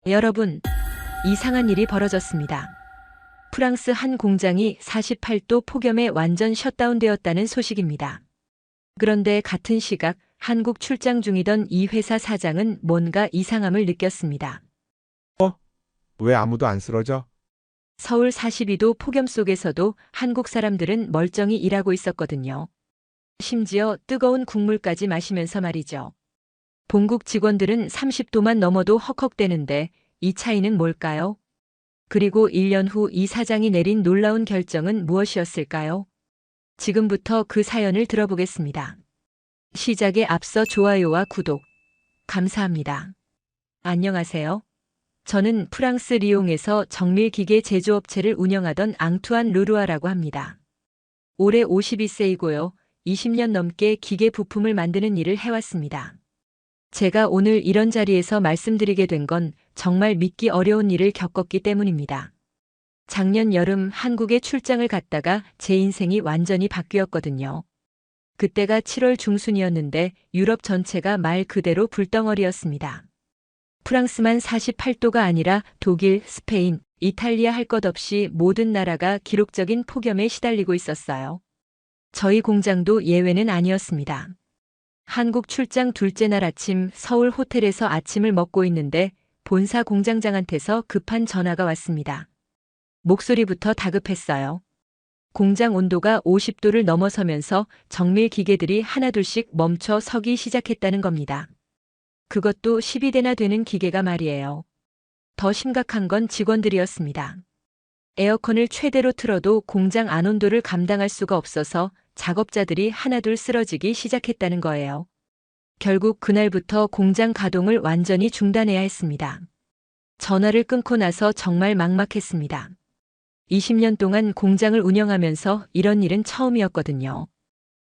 여러분, 이상한 일이 벌어졌습니다. 프랑스 한 공장이 48도 폭염에 완전 셧다운되었다는 소식입니다. 그런데 같은 시각 한국 출장 중이던 이 회사 사장은 뭔가 이상함을 느꼈습니다. 왜 아무도 안 쓰러져? 서울 42도 폭염 속에서도 한국 사람들은 멀쩡히 일하고 있었거든요. 심지어 뜨거운 국물까지 마시면서 말이죠. 본국 직원들은 30도만 넘어도 헉헉대는데 이 차이는 뭘까요? 그리고 1년 후 이 사장이 내린 놀라운 결정은 무엇이었을까요? 지금부터 그 사연을 들어보겠습니다. 시작에 앞서 좋아요와 구독, 감사합니다. 안녕하세요. 저는 프랑스 리옹에서 정밀기계 제조업체를 운영하던 앙투안 르루아라고 합니다. 올해 52세이고요. 20년 넘게 기계 부품을 만드는 일을 해왔습니다. 제가 오늘 이런 자리에서 말씀드리게 된 건 정말 믿기 어려운 일을 겪었기 때문입니다. 작년 여름 한국에 출장을 갔다가 제 인생이 완전히 바뀌었거든요. 그때가 7월 중순이었는데 유럽 전체가 말 그대로 불덩어리였습니다. 프랑스만 48도가 아니라 독일, 스페인, 이탈리아 할 것 없이 모든 나라가 기록적인 폭염에 시달리고 있었어요. 저희 공장도 예외는 아니었습니다. 한국 출장 둘째 날 아침 서울 호텔에서 아침을 먹고 있는데 본사 공장장한테서 급한 전화가 왔습니다. 목소리부터 다급했어요. 공장 온도가 50도를 넘어서면서 정밀 기계들이 하나둘씩 멈춰 서기 시작했다는 겁니다. 그것도 12대나 되는 기계가 말이에요. 더 심각한 건 직원들이었습니다. 에어컨을 최대로 틀어도 공장 안온도를 감당할 수가 없어서 작업자들이 하나둘 쓰러지기 시작했다는 거예요. 결국 그날부터 공장 가동을 완전히 중단해야 했습니다. 전화를 끊고 나서 정말 막막했습니다. 20년 동안 공장을 운영하면서 이런 일은 처음이었거든요.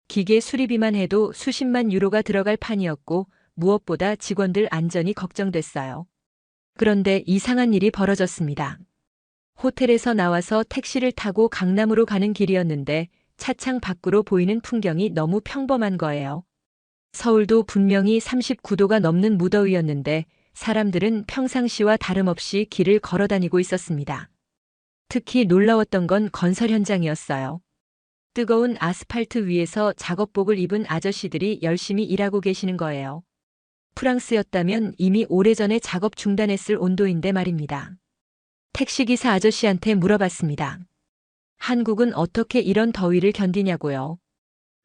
기계 수리비만 해도 수십만 유로가 들어갈 판이었고 무엇보다 직원들 안전이 걱정됐어요. 그런데 이상한 일이 벌어졌습니다. 호텔에서 나와서 택시를 타고 강남으로 가는 길이었는데 차창 밖으로 보이는 풍경이 너무 평범한 거예요. 서울도 분명히 39도가 넘는 무더위였는데 사람들은 평상시와 다름없이 길을 걸어 다니고 있었습니다. 특히 놀라웠던 건 건설 현장이었어요. 뜨거운 아스팔트 위에서 작업복을 입은 아저씨들이 열심히 일하고 계시는 거예요. 프랑스였다면 이미 오래전에 작업 중단했을 온도인데 말입니다. 택시기사 아저씨한테 물어봤습니다. 한국은 어떻게 이런 더위를 견디냐고요.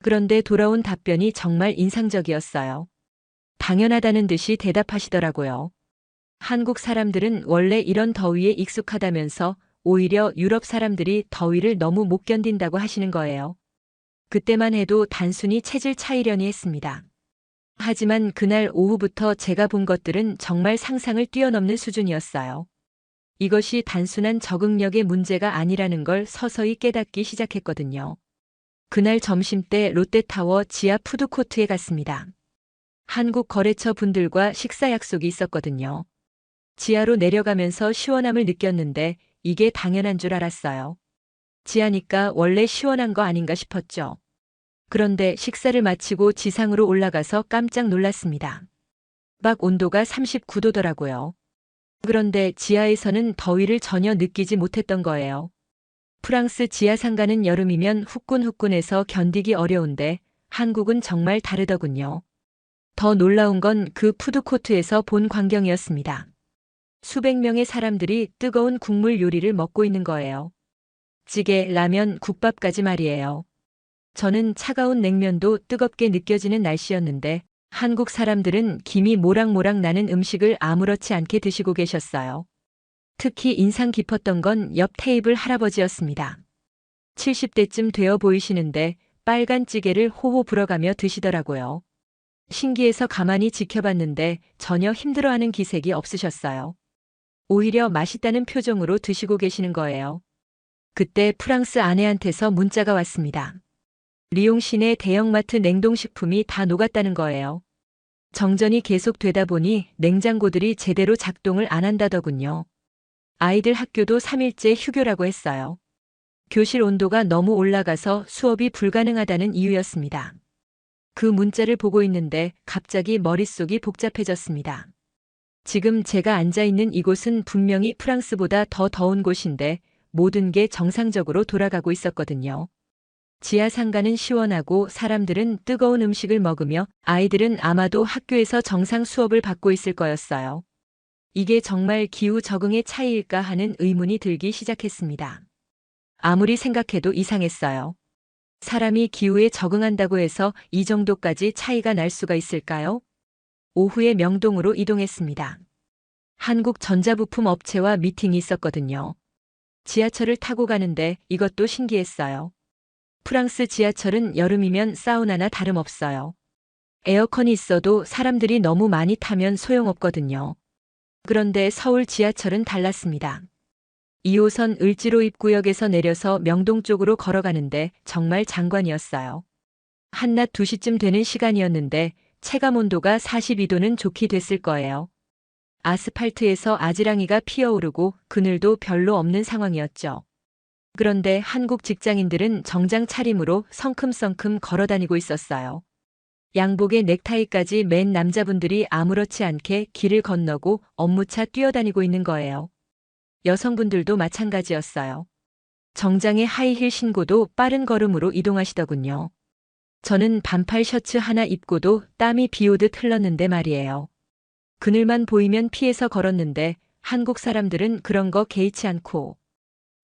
그런데 돌아온 답변이 정말 인상적이었어요. 당연하다는 듯이 대답하시더라고요. 한국 사람들은 원래 이런 더위에 익숙하다면서 오히려 유럽 사람들이 더위를 너무 못 견딘다고 하시는 거예요. 그때만 해도 단순히 체질 차이려니 했습니다. 하지만 그날 오후부터 제가 본 것들은 정말 상상을 뛰어넘는 수준이었어요. 이것이 단순한 적응력의 문제가 아니라는 걸 서서히 깨닫기 시작했거든요. 그날 점심때 롯데타워 지하 푸드코트에 갔습니다. 한국 거래처 분들과 식사 약속이 있었거든요. 지하로 내려가면서 시원함을 느꼈는데 이게 당연한 줄 알았어요. 지하니까 원래 시원한 거 아닌가 싶었죠. 그런데 식사를 마치고 지상으로 올라가서 깜짝 놀랐습니다. 막 온도가 39도더라고요. 그런데 지하에서는 더위를 전혀 느끼지 못했던 거예요. 프랑스 지하상가는 여름이면 후끈후끈해서 견디기 어려운데 한국은 정말 다르더군요. 더 놀라운 건 그 푸드코트에서 본 광경이었습니다. 수백 명의 사람들이 뜨거운 국물 요리를 먹고 있는 거예요. 찌개, 라면, 국밥까지 말이에요. 저는 차가운 냉면도 뜨겁게 느껴지는 날씨였는데 한국 사람들은 김이 모락모락 나는 음식을 아무렇지 않게 드시고 계셨어요. 특히 인상 깊었던 건 옆 테이블 할아버지였습니다. 70대쯤 되어 보이시는데 빨간 찌개를 호호 불어가며 드시더라고요. 신기해서 가만히 지켜봤는데 전혀 힘들어하는 기색이 없으셨어요. 오히려 맛있다는 표정으로 드시고 계시는 거예요. 그때 프랑스 아내한테서 문자가 왔습니다. 리옹 시내 대형마트 냉동식품이 다 녹았다는 거예요. 정전이 계속되다 보니 냉장고들이 제대로 작동을 안 한다더군요. 아이들 학교도 3일째 휴교라고 했어요. 교실 온도가 너무 올라가서 수업이 불가능하다는 이유였습니다. 그 문자를 보고 있는데 갑자기 머릿속이 복잡해졌습니다. 지금 제가 앉아 있는 이곳은 분명히 프랑스보다 더 더운 곳인데 모든 게 정상적으로 돌아가고 있었거든요. 지하 상가는 시원하고 사람들은 뜨거운 음식을 먹으며 아이들은 아마도 학교에서 정상 수업을 받고 있을 거였어요. 이게 정말 기후 적응의 차이일까 하는 의문이 들기 시작했습니다. 아무리 생각해도 이상했어요. 사람이 기후에 적응한다고 해서 이 정도까지 차이가 날 수가 있을까요? 오후에 명동으로 이동했습니다. 한국 전자부품 업체와 미팅이 있었거든요. 지하철을 타고 가는데 이것도 신기했어요. 프랑스 지하철은 여름이면 사우나나 다름없어요. 에어컨이 있어도 사람들이 너무 많이 타면 소용없거든요. 그런데 서울 지하철은 달랐습니다. 2호선 을지로 입구역에서 내려서 명동 쪽으로 걸어가는데 정말 장관이었어요. 한낮 2시쯤 되는 시간이었는데 체감 온도가 42도는 좋게 됐을 거예요. 아스팔트에서 아지랑이가 피어오르고 그늘도 별로 없는 상황이었죠. 그런데 한국 직장인들은 정장 차림으로 성큼성큼 걸어다니고 있었어요. 양복에 넥타이까지 맨 남자분들이 아무렇지 않게 길을 건너고 업무차 뛰어다니고 있는 거예요. 여성분들도 마찬가지였어요. 정장에 하이힐 신고도 빠른 걸음으로 이동하시더군요. 저는 반팔 셔츠 하나 입고도 땀이 비오듯 흘렀는데 말이에요. 그늘만 보이면 피해서 걸었는데 한국 사람들은 그런 거 개의치 않고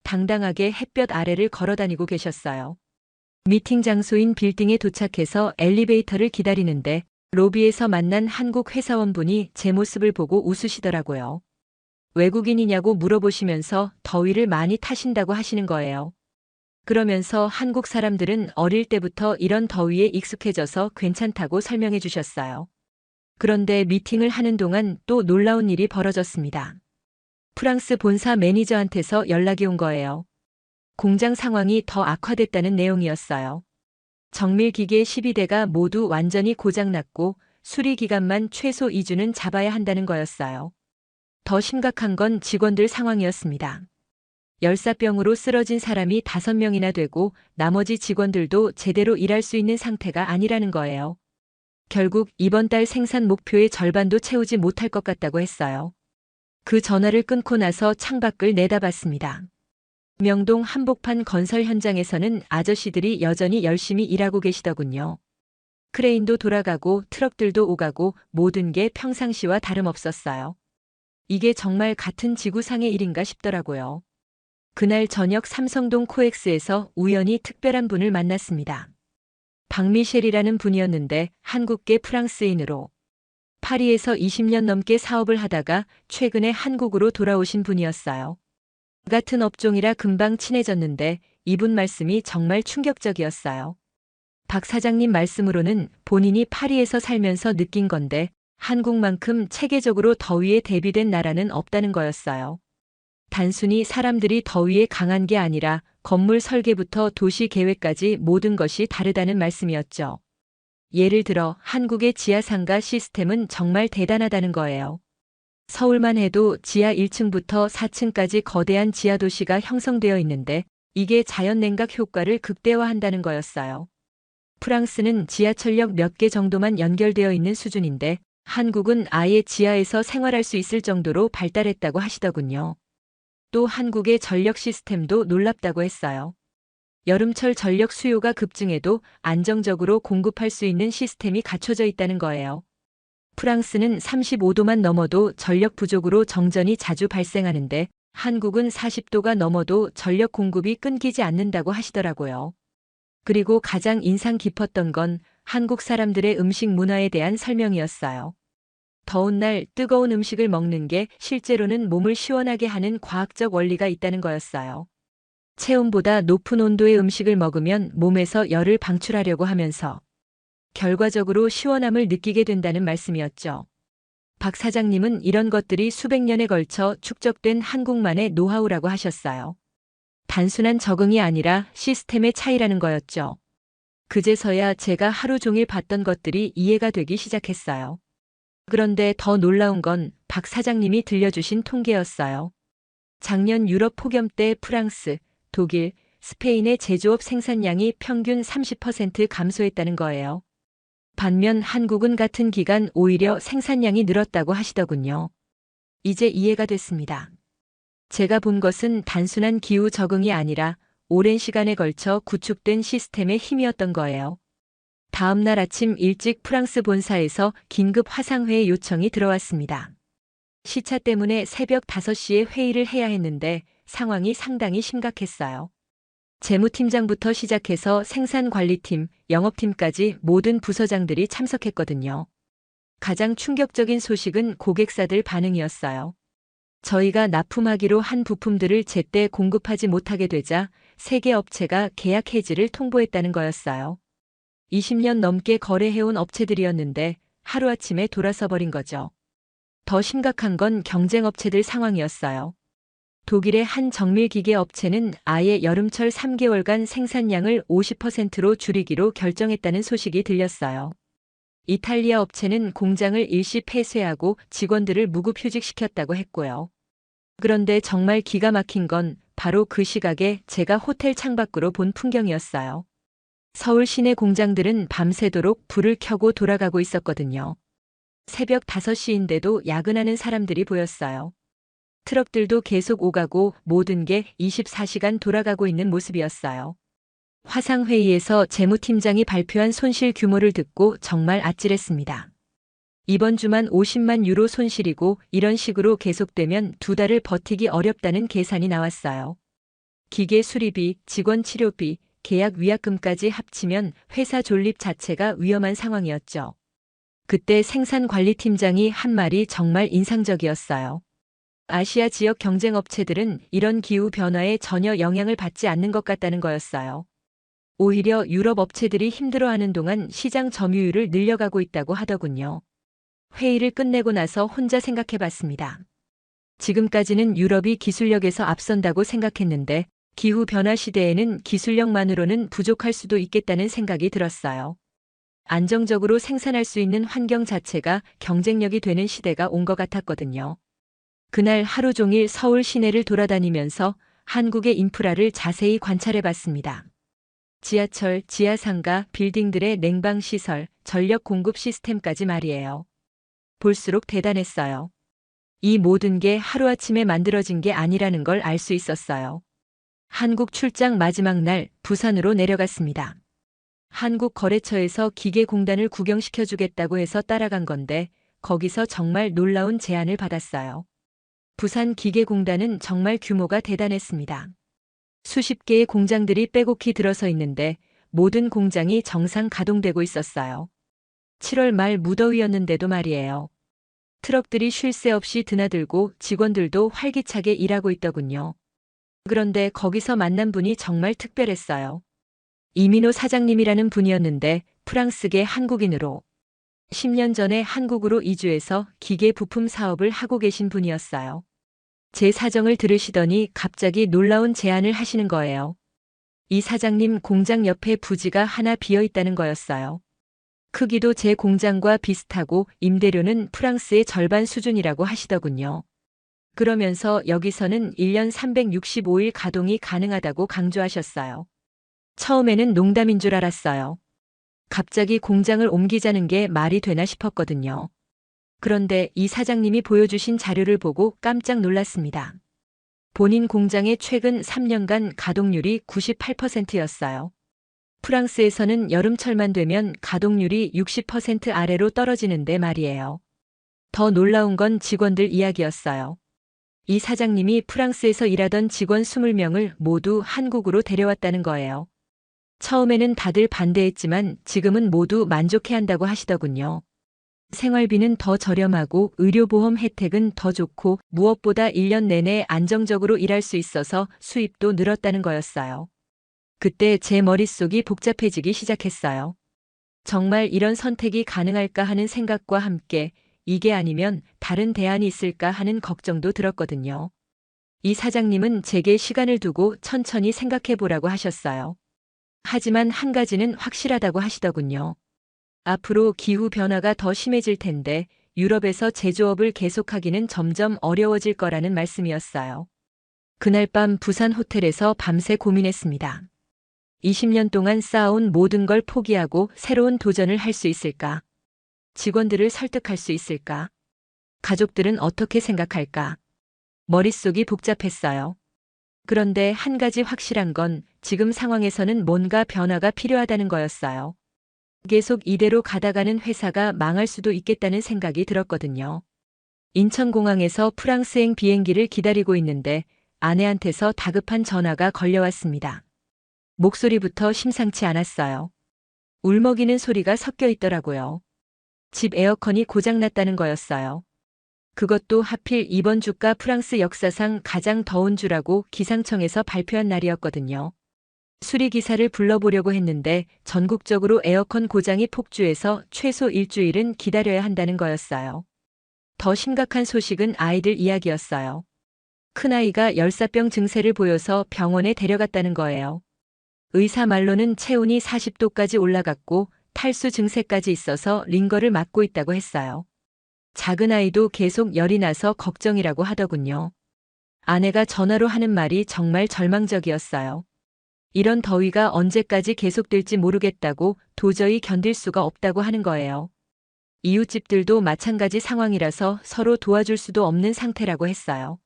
당당하게 햇볕 아래를 걸어다니고 계셨어요. 미팅 장소인 빌딩에 도착해서 엘리베이터를 기다리는데 로비에서 만난 한국 회사원분이 제 모습을 보고 웃으시더라고요. 외국인이냐고 물어보시면서 더위를 많이 타신다고 하시는 거예요. 그러면서 한국 사람들은 어릴 때부터 이런 더위에 익숙해져서 괜찮다고 설명해 주셨어요. 그런데 미팅을 하는 동안 또 놀라운 일이 벌어졌습니다. 프랑스 본사 매니저한테서 연락이 온 거예요. 공장 상황이 더 악화됐다는 내용이었어요. 정밀기계 12대가 모두 완전히 고장났고 수리 기간만 최소 2주는 잡아야 한다는 거였어요. 더 심각한 건 직원들 상황이었습니다. 열사병으로 쓰러진 사람이 5명이나 되고 나머지 직원들도 제대로 일할 수 있는 상태가 아니라는 거예요. 결국 이번 달 생산 목표의 절반도 채우지 못할 것 같다고 했어요. 그 전화를 끊고 나서 창밖을 내다봤습니다. 명동 한복판 건설 현장에서는 아저씨들이 여전히 열심히 일하고 계시더군요. 크레인도 돌아가고 트럭들도 오가고 모든 게 평상시와 다름없었어요. 이게 정말 같은 지구상의 일인가 싶더라고요. 그날 저녁 삼성동 코엑스에서 우연히 특별한 분을 만났습니다. 박미셸이라는 분이었는데 한국계 프랑스인으로 파리에서 20년 넘게 사업을 하다가 최근에 한국으로 돌아오신 분이었어요. 같은 업종이라 금방 친해졌는데 이분 말씀이 정말 충격적이었어요. 박 사장님 말씀으로는 본인이 파리에서 살면서 느낀 건데 한국만큼 체계적으로 더위에 대비된 나라는 없다는 거였어요. 단순히 사람들이 더위에 강한 게 아니라 건물 설계부터 도시 계획까지 모든 것이 다르다는 말씀이었죠. 예를 들어 한국의 지하상가 시스템은 정말 대단하다는 거예요. 서울만 해도 지하 1층부터 4층까지 거대한 지하도시가 형성되어 있는데 이게 자연냉각 효과를 극대화한다는 거였어요. 프랑스는 지하철역 몇 개 정도만 연결되어 있는 수준인데 한국은 아예 지하에서 생활할 수 있을 정도로 발달했다고 하시더군요. 또 한국의 전력 시스템도 놀랍다고 했어요. 여름철 전력 수요가 급증해도 안정적으로 공급할 수 있는 시스템이 갖춰져 있다는 거예요. 프랑스는 35도만 넘어도 전력 부족으로 정전이 자주 발생하는데 한국은 40도가 넘어도 전력 공급이 끊기지 않는다고 하시더라고요. 그리고 가장 인상 깊었던 건 한국 사람들의 음식 문화에 대한 설명이었어요. 더운 날 뜨거운 음식을 먹는 게 실제로는 몸을 시원하게 하는 과학적 원리가 있다는 거였어요. 체온보다 높은 온도의 음식을 먹으면 몸에서 열을 방출하려고 하면서 결과적으로 시원함을 느끼게 된다는 말씀이었죠. 박 사장님은 이런 것들이 수백 년에 걸쳐 축적된 한국만의 노하우라고 하셨어요. 단순한 적응이 아니라 시스템의 차이라는 거였죠. 그제서야 제가 하루 종일 봤던 것들이 이해가 되기 시작했어요. 그런데 더 놀라운 건 박 사장님이 들려주신 통계였어요. 작년 유럽 폭염 때 프랑스, 독일, 스페인의 제조업 생산량이 평균 30% 감소했다는 거예요. 반면 한국은 같은 기간 오히려 생산량이 늘었다고 하시더군요. 이제 이해가 됐습니다. 제가 본 것은 단순한 기후 적응이 아니라 오랜 시간에 걸쳐 구축된 시스템의 힘이었던 거예요. 다음 날 아침 일찍 프랑스 본사에서 긴급 화상회의 요청이 들어왔습니다. 시차 때문에 새벽 5시에 회의를 해야 했는데 상황이 상당히 심각했어요. 재무팀장부터 시작해서 생산관리팀, 영업팀까지 모든 부서장들이 참석했거든요. 가장 충격적인 소식은 고객사들 반응이었어요. 저희가 납품하기로 한 부품들을 제때 공급하지 못하게 되자 세계 업체가 계약 해지를 통보했다는 거였어요. 20년 넘게 거래해온 업체들이었는데 하루아침에 돌아서 버린 거죠. 더 심각한 건 경쟁 업체들 상황이었어요. 독일의 한 정밀기계 업체는 아예 여름철 3개월간 생산량을 50%로 줄이기로 결정했다는 소식이 들렸어요. 이탈리아 업체는 공장을 일시 폐쇄하고 직원들을 무급휴직시켰다고 했고요. 그런데 정말 기가 막힌 건 바로 그 시각에 제가 호텔 창밖으로 본 풍경이었어요. 서울 시내 공장들은 밤새도록 불을 켜고 돌아가고 있었거든요. 새벽 5시인데도 야근하는 사람들이 보였어요. 트럭들도 계속 오가고 모든 게 24시간 돌아가고 있는 모습이었어요. 화상회의에서 재무팀장이 발표한 손실 규모를 듣고 정말 아찔했습니다. 이번 주만 50만 유로 손실이고 이런 식으로 계속되면 2달을 버티기 어렵다는 계산이 나왔어요. 기계 수리비, 직원 치료비, 계약 위약금까지 합치면 회사 존립 자체가 위험한 상황이었죠. 그때 생산관리팀장이 한 말이 정말 인상적이었어요. 아시아 지역 경쟁 업체들은 이런 기후 변화에 전혀 영향을 받지 않는 것 같다는 거였어요. 오히려 유럽 업체들이 힘들어하는 동안 시장 점유율을 늘려가고 있다고 하더군요. 회의를 끝내고 나서 혼자 생각해 봤습니다. 지금까지는 유럽이 기술력에서 앞선다고 생각했는데 기후 변화 시대에는 기술력만으로는 부족할 수도 있겠다는 생각이 들었어요. 안정적으로 생산할 수 있는 환경 자체가 경쟁력이 되는 시대가 온 것 같았거든요. 그날 하루 종일 서울 시내를 돌아다니면서 한국의 인프라를 자세히 관찰해 봤습니다. 지하철, 지하상가, 빌딩들의 냉방시설, 전력 공급 시스템까지 말이에요. 볼수록 대단했어요. 이 모든 게 하루아침에 만들어진 게 아니라는 걸 알 수 있었어요. 한국 출장 마지막 날 부산으로 내려갔습니다. 한국거래처에서 기계공단을 구경시켜주겠다고 해서 따라간 건데 거기서 정말 놀라운 제안을 받았어요. 부산 기계공단은 정말 규모가 대단했습니다. 수십 개의 공장들이 빼곡히 들어서 있는데 모든 공장이 정상 가동되고 있었어요. 7월 말 무더위였는데도 말이에요. 트럭들이 쉴 새 없이 드나들고 직원들도 활기차게 일하고 있더군요. 그런데 거기서 만난 분이 정말 특별했어요. 이민호 사장님이라는 분이었는데 프랑스계 한국인으로 10년 전에 한국으로 이주해서 기계 부품 사업을 하고 계신 분이었어요. 제 사정을 들으시더니 갑자기 놀라운 제안을 하시는 거예요. 이 사장님 공장 옆에 부지가 하나 비어 있다는 거였어요. 크기도 제 공장과 비슷하고 임대료는 프랑스의 절반 수준이라고 하시더군요. 그러면서 여기서는 1년 365일 가동이 가능하다고 강조하셨어요. 처음에는 농담인 줄 알았어요. 갑자기 공장을 옮기자는 게 말이 되나 싶었거든요. 그런데 이 사장님이 보여주신 자료를 보고 깜짝 놀랐습니다. 본인 공장의 최근 3년간 가동률이 98%였어요. 프랑스에서는 여름철만 되면 가동률이 60% 아래로 떨어지는데 말이에요. 더 놀라운 건 직원들 이야기였어요. 이 사장님이 프랑스에서 일하던 직원 20명을 모두 한국으로 데려왔다는 거예요. 처음에는 다들 반대했지만 지금은 모두 만족해한다고 하시더군요. 생활비는 더 저렴하고 의료보험 혜택은 더 좋고 무엇보다 1년 내내 안정적으로 일할 수 있어서 수입도 늘었다는 거였어요. 그때 제 머릿속이 복잡해지기 시작했어요. 정말 이런 선택이 가능할까 하는 생각과 함께 이게 아니면 다른 대안이 있을까 하는 걱정도 들었거든요. 이 사장님은 제게 시간을 두고 천천히 생각해 보라고 하셨어요. 하지만 한 가지는 확실하다고 하시더군요. 앞으로 기후 변화가 더 심해질 텐데 유럽에서 제조업을 계속하기는 점점 어려워질 거라는 말씀이었어요. 그날 밤 부산 호텔에서 밤새 고민했습니다. 20년 동안 쌓아온 모든 걸 포기하고 새로운 도전을 할 수 있을까? 직원들을 설득할 수 있을까? 가족들은 어떻게 생각할까? 머릿속이 복잡했어요. 그런데 한 가지 확실한 건 지금 상황에서는 뭔가 변화가 필요하다는 거였어요. 계속 이대로 가다가는 회사가 망할 수도 있겠다는 생각이 들었거든요. 인천공항에서 프랑스행 비행기를 기다리고 있는데 아내한테서 다급한 전화가 걸려왔습니다. 목소리부터 심상치 않았어요. 울먹이는 소리가 섞여 있더라고요. 집 에어컨이 고장났다는 거였어요. 그것도 하필 이번 주가 프랑스 역사상 가장 더운 주라고 기상청에서 발표한 날이었거든요. 수리기사를 불러보려고 했는데 전국적으로 에어컨 고장이 폭주해서 최소 일주일은 기다려야 한다는 거였어요. 더 심각한 소식은 아이들 이야기였어요. 큰아이가 열사병 증세를 보여서 병원에 데려갔다는 거예요. 의사 말로는 체온이 40도까지 올라갔고 탈수 증세까지 있어서 링거를 맞고 있다고 했어요. 작은 아이도 계속 열이 나서 걱정이라고 하더군요. 아내가 전화로 하는 말이 정말 절망적이었어요. 이런 더위가 언제까지 계속될지 모르겠다고 도저히 견딜 수가 없다고 하는 거예요. 이웃집들도 마찬가지 상황이라서 서로 도와줄 수도 없는 상태라고 했어요.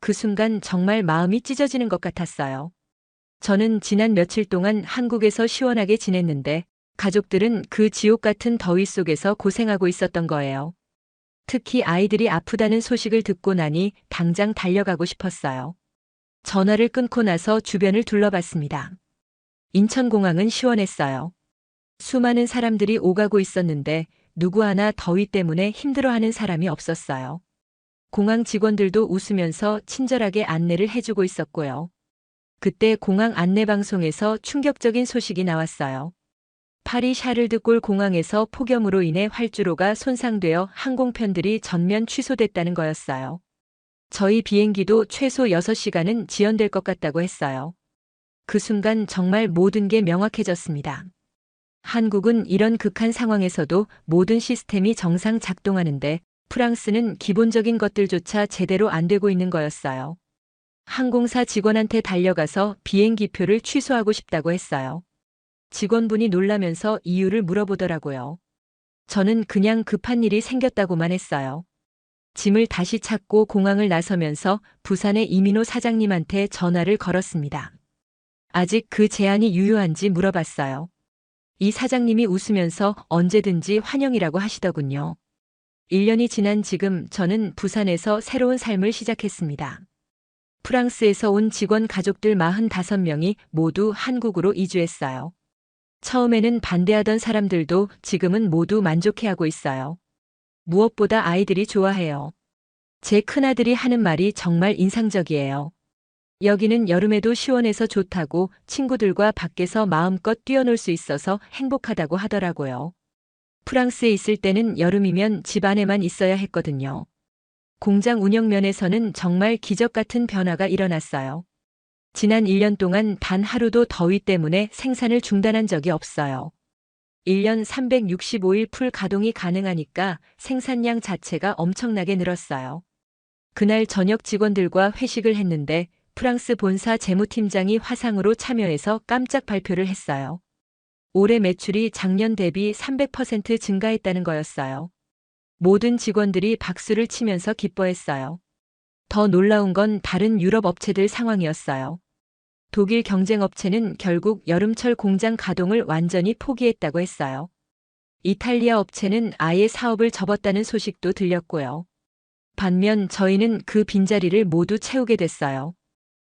그 순간 정말 마음이 찢어지는 것 같았어요. 저는 지난 며칠 동안 한국에서 시원하게 지냈는데 가족들은 그 지옥 같은 더위 속에서 고생하고 있었던 거예요. 특히 아이들이 아프다는 소식을 듣고 나니 당장 달려가고 싶었어요. 전화를 끊고 나서 주변을 둘러봤습니다. 인천공항은 시원했어요. 수많은 사람들이 오가고 있었는데 누구 하나 더위 때문에 힘들어하는 사람이 없었어요. 공항 직원들도 웃으면서 친절하게 안내를 해주고 있었고요. 그때 공항 안내방송에서 충격적인 소식이 나왔어요. 파리 샤를드골 공항에서 폭염으로 인해 활주로가 손상되어 항공편들이 전면 취소됐다는 거였어요. 저희 비행기도 최소 6시간은 지연될 것 같다고 했어요. 그 순간 정말 모든 게 명확해졌습니다. 한국은 이런 극한 상황에서도 모든 시스템이 정상 작동하는데 프랑스는 기본적인 것들조차 제대로 안 되고 있는 거였어요. 항공사 직원한테 달려가서 비행기표를 취소하고 싶다고 했어요. 직원분이 놀라면서 이유를 물어보더라고요. 저는 그냥 급한 일이 생겼다고만 했어요. 짐을 다시 찾고 공항을 나서면서 부산의 이민호 사장님한테 전화를 걸었습니다. 아직 그 제안이 유효한지 물어봤어요. 이 사장님이 웃으면서 언제든지 환영이라고 하시더군요. 1년이 지난 지금 저는 부산에서 새로운 삶을 시작했습니다. 프랑스에서 온 직원 가족들 45명이 모두 한국으로 이주했어요. 처음에는 반대하던 사람들도 지금은 모두 만족해하고 있어요. 무엇보다 아이들이 좋아해요. 제 큰아들이 하는 말이 정말 인상적이에요. 여기는 여름에도 시원해서 좋다고 친구들과 밖에서 마음껏 뛰어놀 수 있어서 행복하다고 하더라고요. 프랑스에 있을 때는 여름이면 집 안에만 있어야 했거든요. 공장 운영 면에서는 정말 기적 같은 변화가 일어났어요. 지난 1년 동안 단 하루도 더위 때문에 생산을 중단한 적이 없어요. 1년 365일 풀 가동이 가능하니까 생산량 자체가 엄청나게 늘었어요. 그날 저녁 직원들과 회식을 했는데 프랑스 본사 재무팀장이 화상으로 참여해서 깜짝 발표를 했어요. 올해 매출이 작년 대비 300% 증가했다는 거였어요. 모든 직원들이 박수를 치면서 기뻐했어요. 더 놀라운 건 다른 유럽 업체들 상황이었어요. 독일 경쟁업체는 결국 여름철 공장 가동을 완전히 포기했다고 했어요. 이탈리아 업체는 아예 사업을 접었다는 소식도 들렸고요. 반면 저희는 그 빈자리를 모두 채우게 됐어요.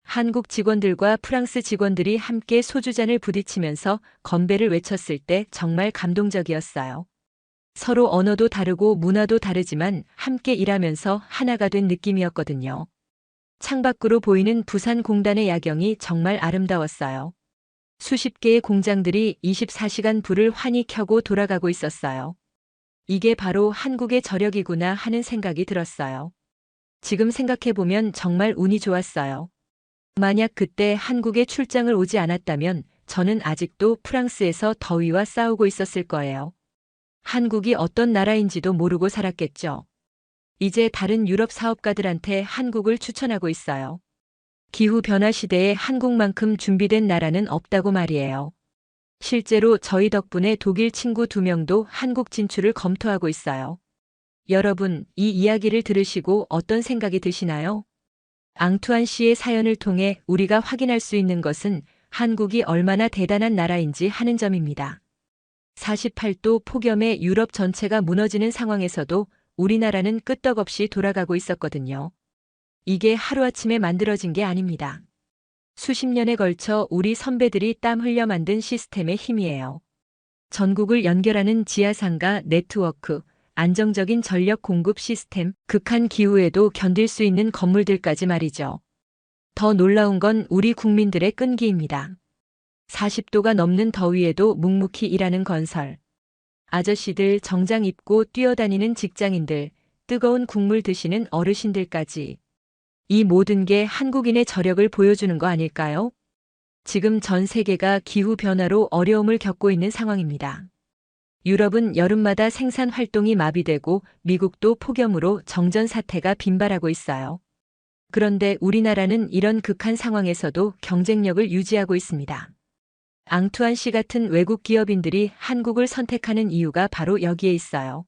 한국 직원들과 프랑스 직원들이 함께 소주잔을 부딪히면서 건배를 외쳤을 때 정말 감동적이었어요. 서로 언어도 다르고 문화도 다르지만 함께 일하면서 하나가 된 느낌이었거든요. 창밖으로 보이는 부산 공단의 야경이 정말 아름다웠어요. 수십 개의 공장들이 24시간 불을 환히 켜고 돌아가고 있었어요. 이게 바로 한국의 저력이구나 하는 생각이 들었어요. 지금 생각해보면 정말 운이 좋았어요. 만약 그때 한국에 출장을 오지 않았다면 저는 아직도 프랑스에서 더위와 싸우고 있었을 거예요. 한국이 어떤 나라인지도 모르고 살았겠죠. 이제 다른 유럽 사업가들한테 한국을 추천하고 있어요. 기후변화 시대에 한국만큼 준비된 나라는 없다고 말이에요. 실제로 저희 덕분에 독일 친구 2명도 한국 진출을 검토하고 있어요. 여러분, 이 이야기를 들으시고 어떤 생각이 드시나요? 앙투안 씨의 사연을 통해 우리가 확인할 수 있는 것은 한국이 얼마나 대단한 나라인지 하는 점입니다. 48도 폭염에 유럽 전체가 무너지는 상황에서도 우리나라는 끄떡없이 돌아가고 있었거든요. 이게 하루아침에 만들어진 게 아닙니다. 수십 년에 걸쳐 우리 선배들이 땀 흘려 만든 시스템의 힘이에요. 전국을 연결하는 지하상가 네트워크, 안정적인 전력 공급 시스템, 극한 기후에도 견딜 수 있는 건물들까지 말이죠. 더 놀라운 건 우리 국민들의 끈기입니다. 40도가 넘는 더위에도 묵묵히 일하는 건설. 아저씨들 정장 입고 뛰어다니는 직장인들, 뜨거운 국물 드시는 어르신들까지. 이 모든 게 한국인의 저력을 보여주는 거 아닐까요? 지금 전 세계가 기후변화로 어려움을 겪고 있는 상황입니다. 유럽은 여름마다 생산 활동이 마비되고 미국도 폭염으로 정전 사태가 빈발하고 있어요. 그런데 우리나라는 이런 극한 상황에서도 경쟁력을 유지하고 있습니다. 앙투안 씨 같은 외국 기업인들이 한국을 선택하는 이유가 바로 여기에 있어요.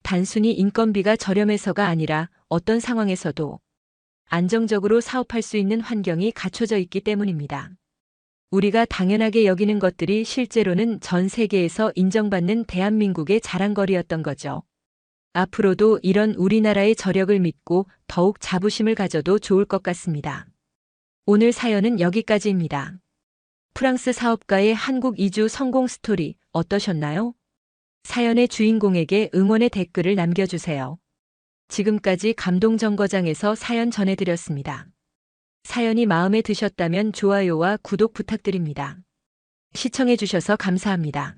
단순히 인건비가 저렴해서가 아니라 어떤 상황에서도 안정적으로 사업할 수 있는 환경이 갖춰져 있기 때문입니다. 우리가 당연하게 여기는 것들이 실제로는 전 세계에서 인정받는 대한민국의 자랑거리였던 거죠. 앞으로도 이런 우리나라의 저력을 믿고 더욱 자부심을 가져도 좋을 것 같습니다. 오늘 사연은 여기까지입니다. 프랑스 사업가의 한국 이주 성공 스토리 어떠셨나요? 사연의 주인공에게 응원의 댓글을 남겨주세요. 지금까지 감동정거장에서 사연 전해드렸습니다. 사연이 마음에 드셨다면 좋아요와 구독 부탁드립니다. 시청해주셔서 감사합니다.